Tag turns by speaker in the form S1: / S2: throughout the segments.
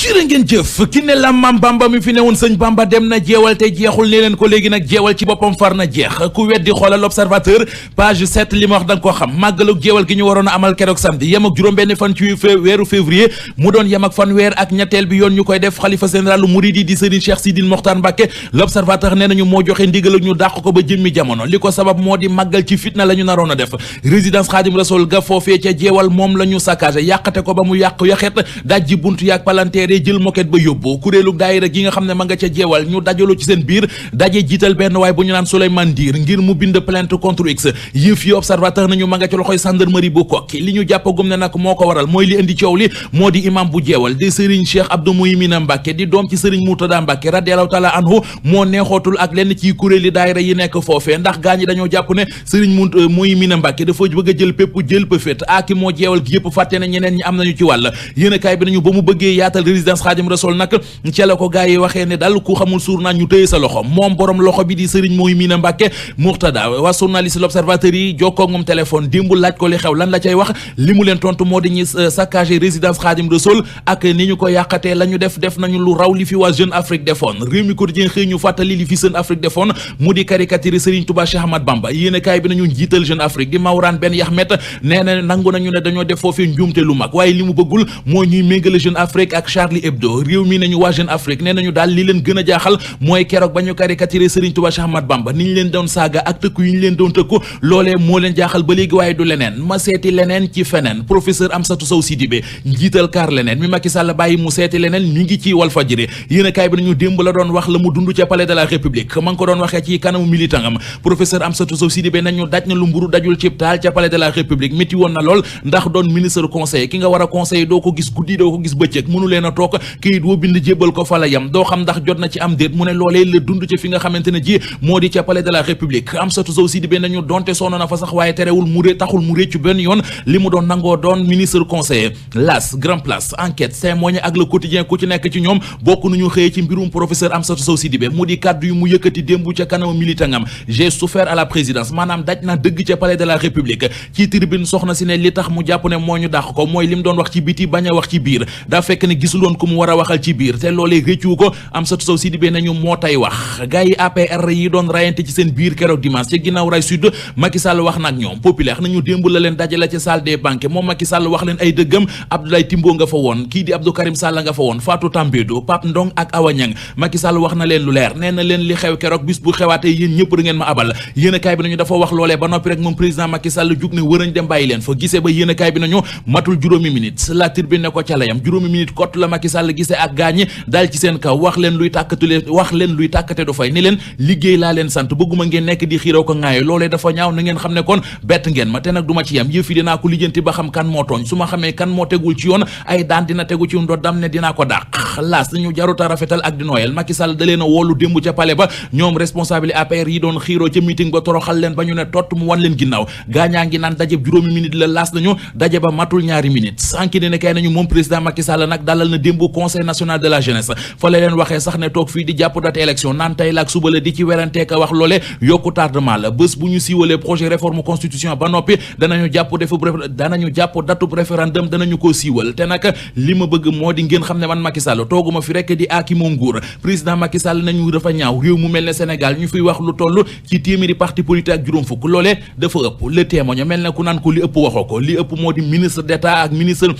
S1: jërë ngeen jëf ki ne la Maam Bamba mi fi ne woon sëñ Bamba dem na jeewal te jeexul ne leen ko léegi nag jeewal ci boppam far na jeex ku weddi xoolal l'Observateur page 7 li ma wax da nga ko xam màggalug jeewal gi ñu waroon a amal keroog samedi yem ak juróom-benn fan ci weeru février mu doon yem ak fanweer ak ñetteel bi yoon ñu koy def xalifa généralu Mouride di Serigne Cheikh Sidil Mokhtar Mbacké l'Observateur nee nañu moo joxe ndigal ñu dàq ko ba jëmmi jamono li ko sabab moo di màggal ci fitna la ñu naroon a def résidence Khadim Rassoul ga foofee ca jeewal moom la ñu saccagé yàqate ko ba mu yàq yaxet dajji buntu yaak palanteere jël moket ba yóbbu kuréelu daayira gi nga xam ne ma nga ca jeewal ñu dajaloo ci seen biir daje jiital benn waay bu ñu naan Souleymane Ndir ngir mu bind plainte contre X yëf yi Observateur nañu ma nga ci loxoy gendarmerie bu Kokki li ñu jàppagum ne nag moo ko waral mooy li indi coow li moo di imam bu jeewal di Serigne Cheikh Abdou Mouhimina Mbacké di doom ci Serigne Murtada Mbacké radiyallahu taala anhu moo neexootul ak lenn ci kuréeli daayira yi nekk foofee ndax gaa ñi dañoo jàpp ne Serigne Mouhimina Mbacké dafa bëgg a jël pépp jël pëfét aki moo jeewal gi yëpp fàtte ne ñeneen ñi am nañu ci wàll yéenekaay bi nañu ba mu bëggee yaatal résidence Khadim Rassoul nag ca la ko gaa yi waxee ne dal ku xamul suur naa ñu tëye sa loxo moom borom loxo bi di Serigne Mouhimina Mbacké Murtada waa journaliste l'Observateur yi jokkoo ak moom téléphone démb laaj ko li xew lan la cay wax li mu leen tontu moo di ñi saccagé résidence Khadim Rassoul ak ni ñu ko yàqatee la ñu def nañu lu raw li fi waa Jeune Afrique defoon réew mi quotidien xëy ñu fàttali li fi Jeune Afrique defoon mu di caricature Serigne Touba Cheikh Ahmad Bamba yéenekaay bi nañu njiital Jeune Afrique di Mawrane Ben Yahmet nee na nangu nañu ne dañoo def foofee njuumte lu mag waaye li mu bëggul moo ñuy méngale Jeune Afrique ak Charlie Hebdo réew mi nañu waa Jeune Afrique nee nañu daal li leen gën a jaaxal mooy keroog ba ñu caricature Serigne Touba Cheikh Ahmad Bamba ni ñu leen doon saaga ak tëkku yi ñu leen doon tëkku loolee moo leen jaaxal ba léegi waaye du leneen ma seeti leneen ci feneen professeur Amsatou Sow Sidibé njiital kaar leneen mi Macky Sall bàyyi mu seeti leneen mi ngi ci Walfadjri yéenekaay bi nañu démb la doon wax la mu dund ca palais de la République ma ngi ko doon waxee ci kanamu militant am professeur Amsatou Sow Sidibé nañu daj na lu mburu dajul cib taal ca palais de la République métti woon na lool ndax doon ministre conseil ki nga war a conseil doo ko gis guddi doo ko gis bëccëg mënu leen a toog kayit woo bind jébbal ko fa la yam doo xam ndax jot na ci am déet mu ne loolee la dund ca fi nga xamante ne ji moo di ca palais de la République Amsatou Sow Sidibé nañu donte sonn na fa sax waaye terewul taxul mu réccu benn yoon li mu doon nangoo doon ministre conseiller L'As Grand Place Enquête Témoin ak Le Quotidien ku ci nekk ci ñoom bokk nañu xëyee ci mbirum professeur Amsatou Sow Sidibé mu di kàddu yu mu yëkkati démb ca kanam militant am j'ai souffert à la présidence maanaam daj na dëgg ca palais de la République ci tribune soxna si ne li tax mu jàpp ne moo ñu dàq ko mooy li mu doon wax ci biti bañ a wax ci biir daa fekk ne gisul woon ku mu war a waxal ci biir te loolee réccu ko Amsatou Sow Sidibé nañu moo tay wax gars yi APR yi doon rayante ci seen biir keroog dimanche ci ginnaaw Ray Sud Macky Sall wax na ak ñoom populaire nañu démb la leen dajale ci salle des banques moom Macky Sall wax leen ay dëggam Abdoulaye Timbo nga fa woon kii di Abdou Karim Sall nga fa woon Fatou Tambédou Pape Ndong ak Awa Niang Macky Sall wax na leen lu leer nee na leen li xew keroog bis bu xewaatee yéen ñëpp da ngeen ma abal yéenekaay bi nañu dafa wax loolee ba noppi rek moom président Macky Sall jug ne wërañ dem bàyyi leen fa gisee ba yéenekaay bi nañu matul juróomi minutes la Tribune ne ko ca layam juróomi minutes kott la Macky Sall gisee ak gaañi daal ci seen kaw wax leen luy tàkkate du fay ni leen liggéey laa leen sant bëgguma ngeen nekk di xiiraw ko ŋaayo loolee dafa ñaaw na ngeen xam ne kon bett ngeen ma te nag du ma ci yam yëf yi dinaa ko lijjanti ba xam kan moo tooñ su ma xamee kan moo tegul ci yoon ay daan dina tegu ci ndoddam ne dinaa ko dàq laas ñu jaruta rafetal ak di nooyal Macky Sall da leen a woolu démb ca palais ba ñoom responsable APR yi doon xiiroo ca meeting ba toroxal leen ba ñu ne tott mu wan leen ginnaaw gaañaa ngi naan dajeb juróomi minute la laas nañu daje ba matul ñaari minutes sànki ne kay nañu moom président Macky Sall nag dalal na démb conseil national de la jeunesse fa la leen waxee sax ne toog fii di jàpp date élection naan tey la ak suba la di ci werantee ka wax loole yokku tardement la bés bu ñu siiwalee projet réforme constitution ba noppi danañu jàpp datub référendum danañu ko siiwal te nag li ma bëgg moo di ngeen xam ne man Macky Sall tooguma fi rek di aaki moo nguur président Macky Sall nañu dafa ñaaw réew mu mel ne Sénégal ñu fiy wax lu toll ci téeméeri parti politique ak juróom fukk loolee dafa ëpp le témoin mel ne ku naan ko li ëpp waxoo ko li ëpp moo di ministre d'état ak ministre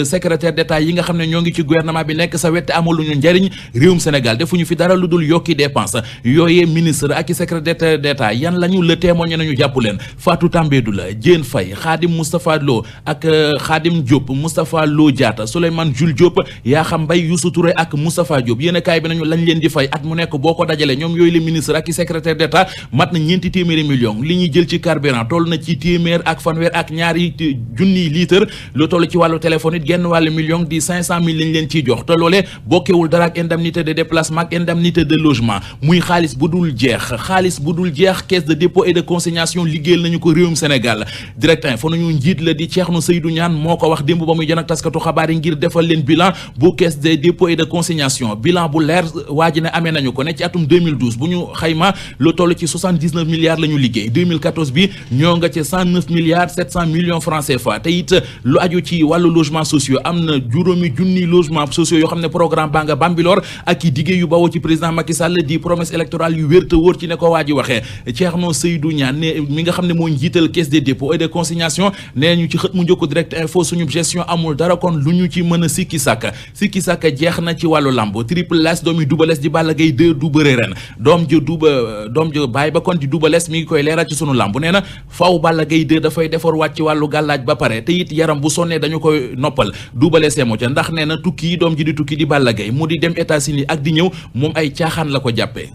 S1: secrétaire d'état yi nga xam ne ñoo ngi ci gouvernement bi nekk sa wette amaluñu njariñ réewum Sénégal defuñu fi dara lu dul yokki dépense yooyee ministre ak i secrétaire d'état yan lañu le témoin nañu jàpp leen Fatou Tambédou la Diène Faye Khadim Moustapha Lo ak Khadim Diop Moustapha Lo Diatta Souleymane Jules Diop Yakham Mbaye Youssou Touré ak Moustapha Diop yéen a kaay bi nañu lañ leen di fay at mu nekk boo ko dajalee ñoom yooyu le ministre ak i secrétaire d'état mat na ñeenti téeméeri millions li ñuy jël ci carburant toll na ci téeméer ak fanweer ak ñaari junniy litre lu toll ci wàllu téléphone it genn wàllu million di 500 000 lañ leen ciy jox te loolee bokkewul dara ak indemnité de déplacement ak indemnité de logement muy xaalis bu dul jeex caisse de dépôt et de consignation liggéeyal nañu ko réewum Sénégal direct info nañu njiit la di Thierno Seydou Niane moo ko wax démb ba muy jën ak taskatu xabaar yi ngir defal leen bilan bu caisse de dépôt et de consignation bilan bu leer waa ji ne amee nañu ko ne ci atum 2012 bu ñu xayma lu toll ci 79 milliards la ñu liggéey 2014 bi ñoo nga ci 109 milliards 700 millions francs CFA te it lu aju ci wàllu logement sociaux am na juróomi junni logement logements sociaux yoo xam ne programme baa nga Bambilor ak i diggée yu bawoo ci président Macky Sall di promesse électorale yu wér te wóor ci ne ko waa ji waxee. Thierno Seydou Niane ne mi nga xam ne moo njiital caisse des dépôts et de consignation nee ñu ci xët mu njëkk direct info suñu gestion amul dara kon lu ñu ci mën a sikki sàkka jeex na ci wàllu lamb Triple Less doomi Double Less di Balla Gaye 2 du bëre ren doom ja bàyyi ba kon di Double Less mi ngi koy leeral ci sunu lamb nee na faw Balla Gaye 2 dafay defar wàcc ci wàllu gàllaaj ba pare te it yaram bu sonnee dañu koy noppal Double Less moo ca ndax nee na tukki yi doom ji di tukki di Balla Gaye mu di dem États-Unis ak di ñëw moom ay caaxaan la ko jàppee